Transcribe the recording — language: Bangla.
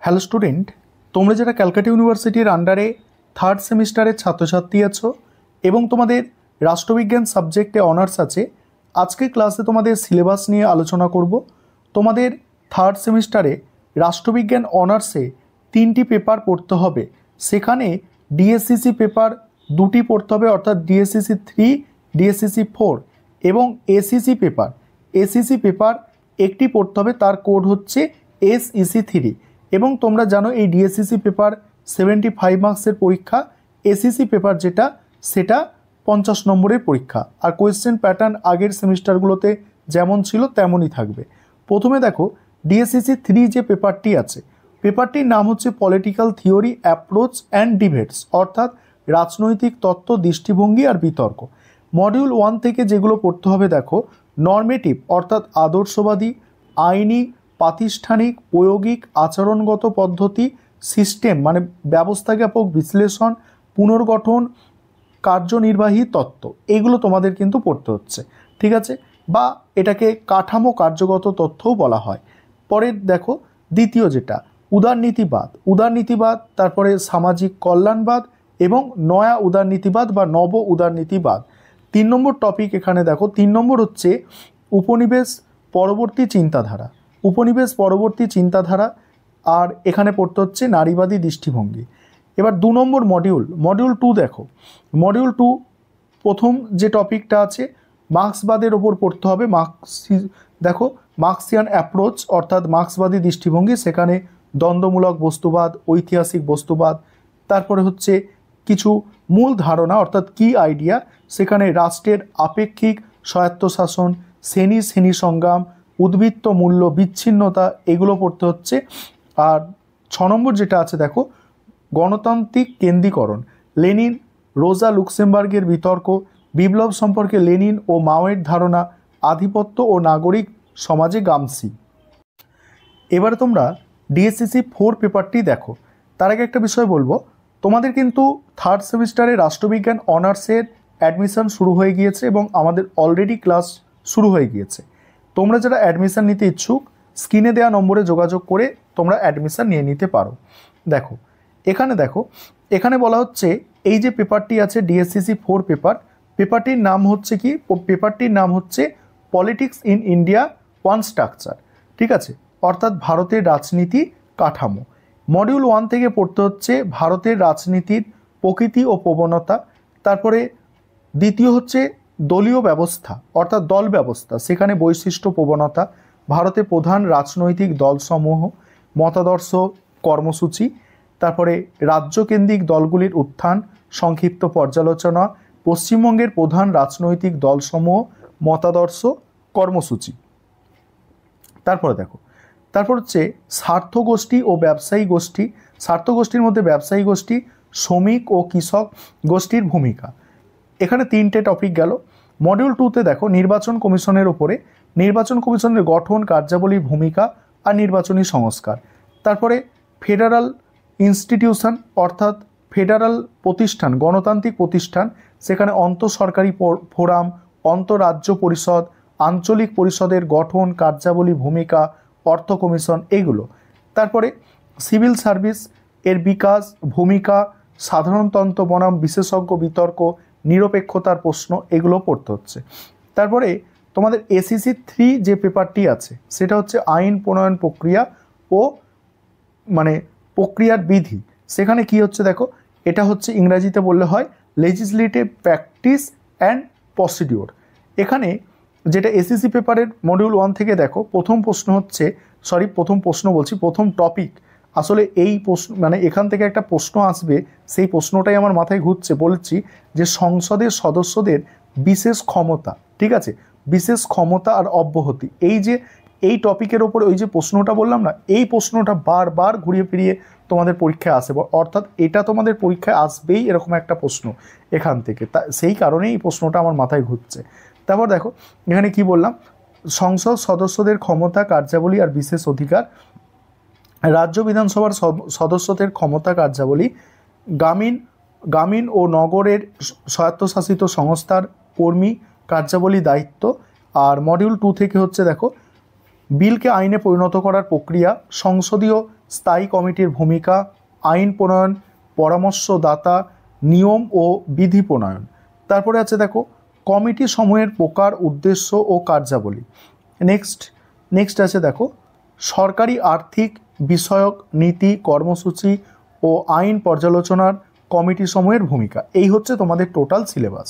হ্যালো স্টুডেন্ট, তোমরা যারা ক্যালকাটা ইউনিভার্সিটির আন্ডারে থার্ড সেমিস্টারের ছাত্রছাত্রী আছো এবং তোমাদের রাষ্ট্রবিজ্ঞান সাবজেক্টে অনার্স আছে, আজকে ক্লাসে তোমাদের সিলেবাস নিয়ে আলোচনা করব। তোমাদের থার্ড সেমিস্টারে রাষ্ট্রবিজ্ঞান অনার্সে 3টি পেপার পড়তে হবে। সেখানে ডিএসসিসি পেপার 2টি পড়তে হবে, অর্থাৎ ডিএসসিসি 3, ডিএসসিসি 4 এবং এসিসি পেপার একটি পড়তে হবে, তার কোড হচ্ছে SEC 3। এবং তোমরা জানো এই ডিএসসিসি পেপার 75 মার্কসের পরীক্ষা, এসিসি পেপার যেটা সেটা 50 নম্বরের পরীক্ষা। আর কোয়েশ্চেন প্যাটার্ন আগের সেমিস্টারগুলোতে যেমন ছিল তেমনই থাকবে। প্রথমে দেখো ডিএসসিসি 3 যে পেপারটি আছে, পেপারটির নাম হচ্ছে political theory, approach and debates, অর্থাৎ রাজনৈতিক তত্ত্ব, দৃষ্টিভঙ্গি আর বিতর্ক। মডিউল 1 থেকে যেগুলো পড়তে হবে দেখো, নর্মেটিভ অর্থাৎ আদর্শবাদী, আইনি, প্রাতিষ্ঠানিক, প্রয়োগিক, আচরণগত পদ্ধতি, সিস্টেম মানে ব্যবস্থাজ্ঞাপক বিশ্লেষণ, পুনর্গঠন, কার্যনির্বাহী তত্ত্ব, এগুলো তোমাদের কিন্তু পড়তে হচ্ছে, ঠিক আছে? বা এটাকে কাঠামো কার্যগত তথ্যও বলা হয়। পরের দেখো দ্বিতীয় যেটা উদারনীতিবাদ, তারপরে সামাজিক কল্যাণবাদ এবং নয়া উদারনীতিবাদ বা নব উদারনীতিবাদ। 3 নম্বর টপিক এখানে দেখো, 3 নম্বর হচ্ছে উপনিবেশ পরবর্তী চিন্তাধারা, আর এখানে পড়তে হচ্ছে নারীবাদী দৃষ্টিভঙ্গি। এবার 2 নম্বর মডিউল 2 দেখো, মডিউল 2 প্রথম যে টপিকটা আছে মার্ক্সবাদের ওপর পড়তে হবে। মার্ক্সিয়ান অ্যাপ্রোচ অর্থাৎ মার্ক্সবাদী দৃষ্টিভঙ্গি, সেখানে দ্বন্দ্বমূলক বস্তুবাদ, ঐতিহাসিক বস্তুবাদ, তারপরে হচ্ছে কিছু মূল ধারণা অর্থাৎ কি আইডিয়া, সেখানে রাষ্ট্রের আপেক্ষিক স্বায়ত্তশাসন, শ্রেণী সংগ্রাম, উদ্বৃত্ত মূল্য, বিচ্ছিন্নতা, এগুলো পড়তে হচ্ছে। আর 6 নম্বর যেটা আছে দেখো, গণতান্ত্রিক কেন্দ্রীকরণ, লেনিন রোজা লুক্সেমবার্গের বিতর্ক, বিপ্লব সম্পর্কে লেনিন ও মাওয়ের ধারণা, আধিপত্য ও নাগরিক সমাজে গামসি। এবারে তোমরা ডিএসসিসি 4 পেপারটি দেখো। তার আগে একটা বিষয় বলবো, তোমাদের কিন্তু থার্ড সেমিস্টারে রাষ্ট্রবিজ্ঞান অনার্সের অ্যাডমিশন শুরু হয়ে গিয়েছে এবং আমাদের অলরেডি ক্লাস শুরু হয়ে গিয়েছে। তোমরা যারা অ্যাডমিশন নিতে ইচ্ছুক, স্ক্রিনে দেওয়া নম্বরে যোগাযোগ করে তোমরা অ্যাডমিশন নিয়ে নিতে পারো। দেখো এখানে বলা হচ্ছে এই যে পেপারটি আছে ডিএসসিসি 4 পেপারটির নাম হচ্ছে পলিটিক্স ইন ইন্ডিয়া 1 স্ট্রাকচার, ঠিক আছে? অর্থাৎ ভারতের রাজনীতি কাঠামো। মডিউল 1 থেকে পড়তে হচ্ছে ভারতের রাজনীতির প্রকৃতি ও প্রবণতা, তারপরে দ্বিতীয় হচ্ছে দলীয় ব্যবস্থা অর্থাৎ দল ব্যবস্থা, সেখানে বৈশিষ্ট্য, প্রবণতা, ভারতে প্রধান রাজনৈতিক দলসমূহ, মতাদর্শ, কর্মসূচি, তারপরে রাজ্যকেন্দ্রিক দলগুলির উত্থান, সংক্ষিপ্ত পর্যালোচনা, পশ্চিমবঙ্গের প্রধান রাজনৈতিক দলসমূহ, মতাদর্শ, কর্মসূচি। তারপর হচ্ছে স্বার্থগোষ্ঠী ও ব্যবসায়ী গোষ্ঠী। স্বার্থগোষ্ঠীর মধ্যে ব্যবসায়ী গোষ্ঠী, শ্রমিক ও কৃষক গোষ্ঠীর ভূমিকা। এখানে 3টে টপিক গেল। মডিউল 2তে দেখো নির্বাচন কমিশনের ওপরে, নির্বাচন কমিশনের গঠন, কার্যাবলী, ভূমিকা আর নির্বাচনী সংস্কার। তারপরে ফেডারাল ইনস্টিটিউশন অর্থাৎ ফেডারাল প্রতিষ্ঠান, গণতান্ত্রিক প্রতিষ্ঠান, সেখানে আন্তঃসরকারি ফোরাম, আন্তঃরাজ্য পরিষদ, আঞ্চলিক পরিষদের গঠন, কার্যাবলী, ভূমিকা, অর্থ কমিশন, এইগুলো। তারপরে সিভিল সার্ভিস এর বিকাশ, ভূমিকা, সাধারণতন্ত্র বনাম বিশেষজ্ঞ বিতর্ক, নিরপেক্ষতার প্রশ্ন, এগুলো পড়তে হচ্ছে। তারপরে তোমাদের এসিসি 3 যে পেপারটি আছে সেটা হচ্ছে আইন প্রণয়ন প্রক্রিয়া ও প্রক্রিয়ার বিধি। সেখানে কি হচ্ছে দেখো, এটা হচ্ছে ইংরাজিতে বললে হয় লেজিসলেটিভ প্র্যাকটিস অ্যান্ড প্রসিডিওর। এখানে যেটা এসিসি পেপারের মডিউল 1 থেকে দেখো, প্রথম টপিক, আসলে এই প্রশ্ন এখান থেকে একটা প্রশ্ন আসবে, সেই প্রশ্নটাই আমার মাথায় ঘুরছে। বলছি যে সংসদের সদস্যদের বিশেষ ক্ষমতা, ঠিক আছে, বিশেষ ক্ষমতা আর অব্যাহতি, এই টপিকের ওপর ওই যে প্রশ্নটা বললাম না, এই প্রশ্নটা বারবার ঘুরিয়ে ফিরিয়ে তোমাদের পরীক্ষায় আসে, অর্থাৎ এটা তোমাদের পরীক্ষায় আসবেই এরকম একটা প্রশ্ন এখান থেকে, সেই কারণেই এই প্রশ্নটা আমার মাথায় ঘুরছে। তারপর দেখো এখানে কি বললাম, সংসদ সদস্যদের ক্ষমতা, কার্যাবলী আর বিশেষ অধিকার, রাজ্য বিধানসভার সদস্যদের ক্ষমতা, কার্যাবলী, গ্রামীণ ও নগরের স্বায়ত্তশাসিত সংস্থার কর্মী, কার্যাবলী, দায়িত্ব। আর মডিউল 2 থেকে হচ্ছে দেখো বিলকে আইনে পরিণত করার প্রক্রিয়া, সংসদীয় স্থায়ী কমিটির ভূমিকা, আইন প্রণয়ন, পরামর্শদাতা, নিয়ম ও বিধি প্রণয়ন। তারপরে আছে দেখো কমিটি সমূহের প্রকার, উদ্দেশ্য ও কার্যাবলী। নেক্সট আছে দেখো সরকারি আর্থিক বিষয়ক নীতি, কর্মসূচি ও আইন পর্যালোচনার কমিটি সমূহের ভূমিকা। এই হচ্ছে তোমাদের টোটাল সিলেবাস।